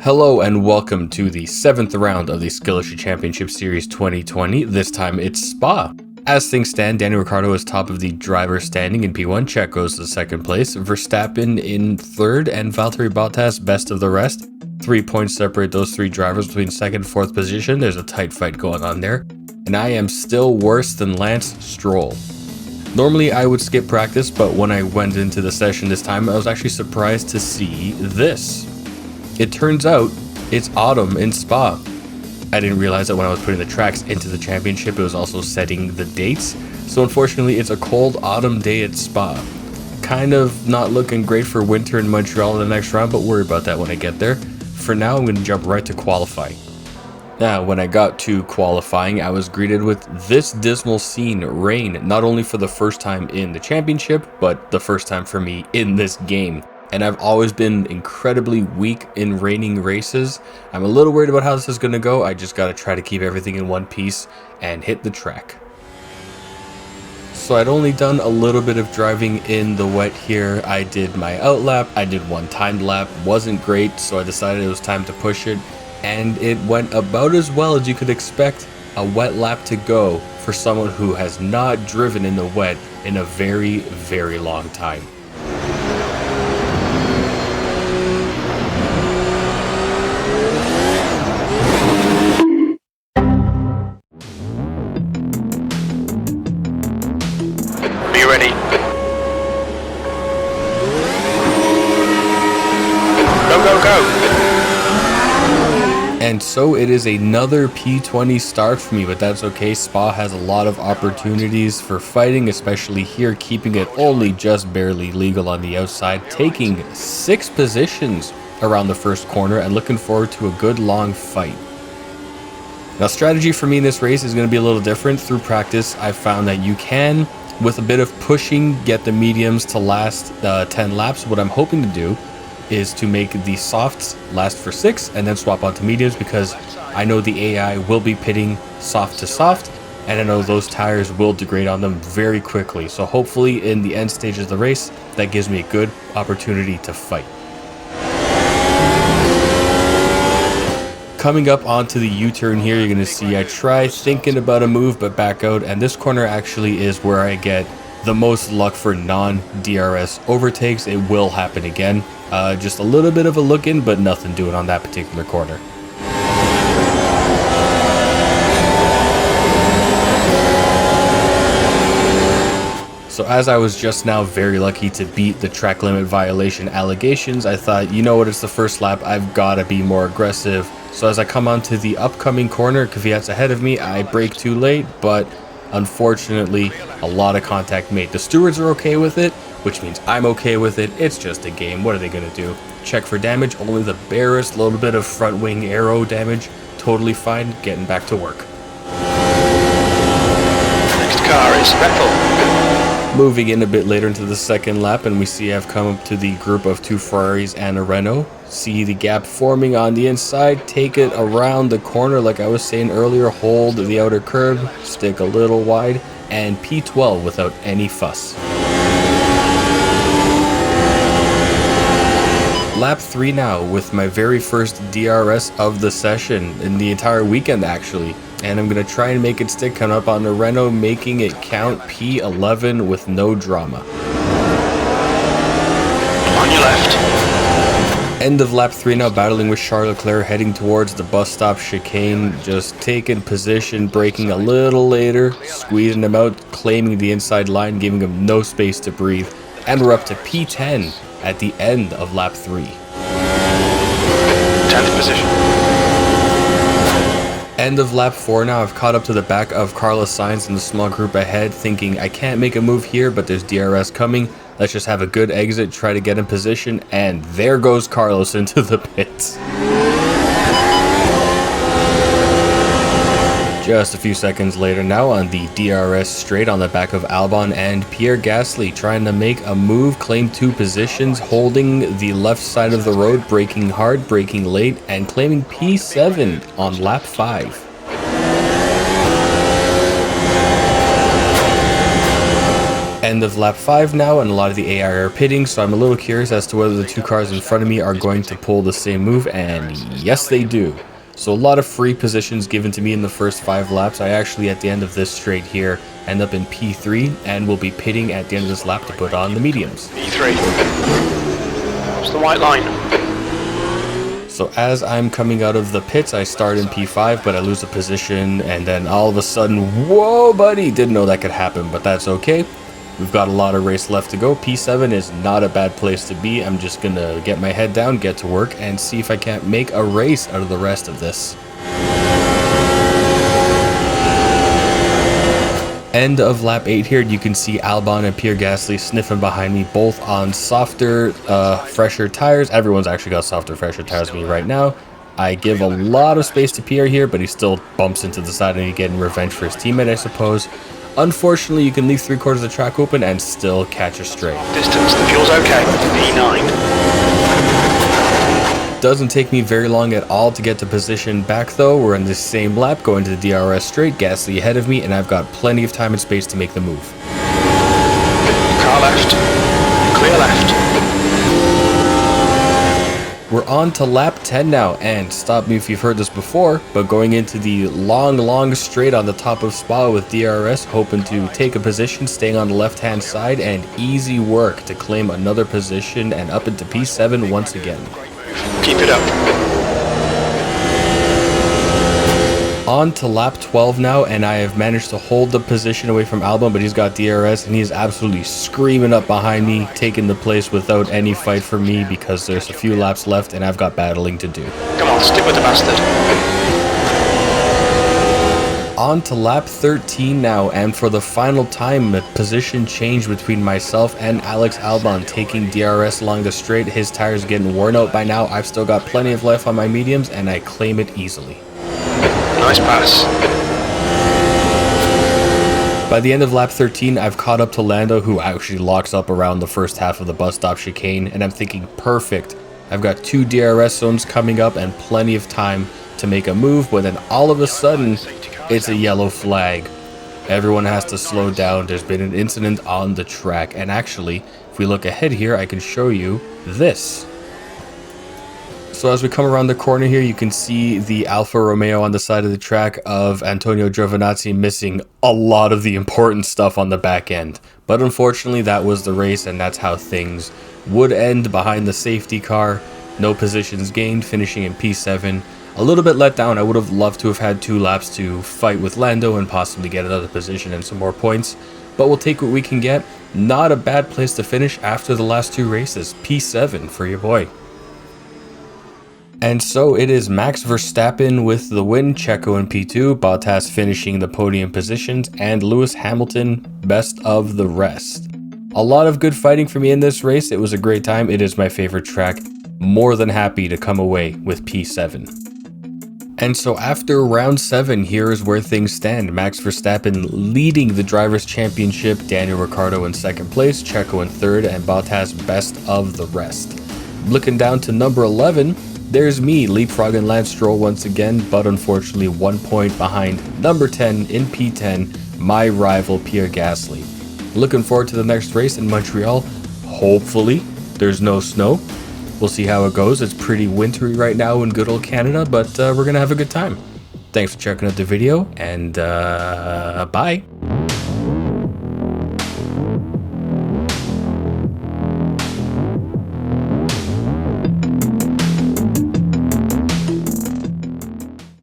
Hello and welcome to the 7th round of the Skillshare Championship Series 2020. This time it's Spa. As things stand, Daniel Ricciardo is top of the driver standing in P1, Checo goes to second place, Verstappen in third, and Valtteri Bottas best of the rest. 3 points separate those three drivers between second and fourth position. There's a tight fight going on there. And I am still worse than Lance Stroll. Normally I would skip practice, but when I went into the session this time, I was actually surprised to see this. It turns out it's autumn in Spa. I didn't realize that when I was putting the tracks into the championship, it was also setting the dates. So unfortunately, it's a cold autumn day at Spa. Kind of not looking great for winter in Montreal in the next round, but worry about that when I get there. For now, I'm going to jump right to qualifying. Now, when I got to qualifying, I was greeted with this dismal scene, rain, not only for the first time in the championship, but the first time for me in this game. And I've always been incredibly weak in raining races. I'm a little worried about how this is going to go. I just got to try to keep everything in one piece and hit the track. So I'd only done a little bit of driving in the wet here. I did my out lap, I did one timed lap, wasn't great, so I decided it was time to push it. And it went about as well as you could expect a wet lap to go for someone who has not driven in the wet in a very, very long time. Be ready. Go, go, go. And so it is another P20 start for me, but that's okay. Spa has a lot of opportunities for fighting, especially here, keeping it only just barely legal on the outside, taking 6 positions around the first corner and looking forward to a good long fight. Now, strategy for me in this race is going to be a little different. Through practice, I've found that you can, with a bit of pushing, get the mediums to last 10 laps. What I'm hoping to do is to make the softs last for 6 and then swap onto mediums, because I know the AI will be pitting soft to soft, and I know those tires will degrade on them very quickly. So hopefully in the end stages of the race, that gives me a good opportunity to fight. Coming up onto the U-turn here, you're going to see I try thinking about a move but back out, and this corner actually is where I get the most luck for non-DRS overtakes. It will happen again. Just a little bit of a look in, but nothing doing on that particular corner. So as I was just now very lucky to beat the track limit violation allegations, I thought, you know what, it's the first lap, I've got to be more aggressive. So as I come onto the upcoming corner, Kvyat's ahead of me, I brake too late, but unfortunately, a lot of contact made. The stewards are okay with it, which means I'm okay with it. It's just a game. What are they going to do? Check for damage. Only the barest little bit of front wing aero damage. Totally fine. Getting back to work. Next car is Vettel. Moving in a bit later into the second lap, and we see I've come up to the group of 2 Ferraris and a Renault. See the gap forming on the inside. Take it around the corner like I was saying earlier. Hold the outer curb. Stick a little wide. And P12 without any fuss. Lap 3 now with my very first DRS of the session, in the entire weekend actually. And I'm going to try and make it stick, coming up on the Renault, making it count. P11 with no drama. On your left. End of lap 3 now, battling with Charles Leclerc, heading towards the bus stop chicane, just taking position, braking a little later, squeezing him out, claiming the inside line, giving him no space to breathe. And we're up to P10 at the end of lap 3. 10th position. End of lap 4 now. I've caught up to the back of Carlos Sainz in the small group ahead, thinking I can't make a move here, but there's DRS coming. Let's just have a good exit, try to get in position, and there goes Carlos into the pits. Just a few seconds later now on the DRS straight on the back of Albon and Pierre Gasly, trying to make a move, claim 2 positions, holding the left side of the road, braking hard, braking late, and claiming P7 on lap 5. End of lap 5 now, and a lot of the AI are pitting, so I'm a little curious as to whether the two cars in front of me are going to pull the same move, and yes they do. So a lot of free positions given to me in the first 5 laps. I actually, at the end of this straight here, end up in P3 and will be pitting at the end of this lap to put on the mediums. P3. What's the white line? So as I'm coming out of the pits, I start in P5, but I lose a position, and then all of a sudden, whoa buddy, didn't know that could happen, but that's okay. We've got a lot of race left to go. P7 is not a bad place to be. I'm just gonna get my head down, get to work, and see if I can't make a race out of the rest of this. End of lap 8 here, you can see Albon and Pierre Gasly sniffing behind me, both on softer, fresher tires. Everyone's actually got softer, fresher tires than me right now. I give a lot of space to Pierre here, but he still bumps into the side and he's getting revenge for his teammate, I suppose. Unfortunately, you can leave 3/4 of the track open and still catch a straight. Distance, the fuel's okay. P9. Doesn't take me very long at all to get to position back though. We're in the same lap, going to the DRS straight, Gasly ahead of me, and I've got plenty of time and space to make the move. Car left. Clear left. We're on to lap 10 now, and stop me if you've heard this before, but going into the long straight on the top of Spa with DRS, hoping to take a position, staying on the left-hand side, and easy work to claim another position and up into P7 once again. Keep it up. On to lap 12 now, and I have managed to hold the position away from Albon, but he's got DRS and he's absolutely screaming up behind me, taking the place without any fight for me because there's a few laps left and I've got battling to do. Come on, stick with the bastard. On to lap 13 now, and for the final time, a position change between myself and Alex Albon, taking DRS along the straight. His tires getting worn out by now. I've still got plenty of life on my mediums and I claim it easily. Nice pass. By the end of lap 13, I've caught up to Lando, who actually locks up around the first half of the bus stop chicane, and I'm thinking, perfect. I've got 2 DRS zones coming up and plenty of time to make a move, but then all of a sudden, it's a yellow flag. Everyone has to slow down. There's been an incident on the track, and actually, if we look ahead here, I can show you this. So as we come around the corner here, you can see the Alfa Romeo on the side of the track of Antonio Giovinazzi missing a lot of the important stuff on the back end. But unfortunately, that was the race, and that's how things would end behind the safety car. No positions gained, finishing in P7. A little bit let down. I would have loved to have had 2 laps to fight with Lando and possibly get another position and some more points. But we'll take what we can get. Not a bad place to finish after the last 2 races. P7 for your boy. And so it is Max Verstappen with the win, Checo in P2, Bottas finishing the podium positions, and Lewis Hamilton best of the rest. A lot of good fighting for me in this race. It was a great time. It is my favorite track. More than happy to come away with P7. And so after round 7, here is where things stand. Max Verstappen leading the Drivers' Championship, Daniel Ricciardo in 2nd place, Checo in 3rd, and Bottas best of the rest. Looking down to number 11, there's me, leapfrogging Lance Stroll once again, but unfortunately 1 point behind number 10 in P10, my rival Pierre Gasly. Looking forward to the next race in Montreal. Hopefully, there's no snow. We'll see how it goes. It's pretty wintry right now in good old Canada, but we're going to have a good time. Thanks for checking out the video, and bye.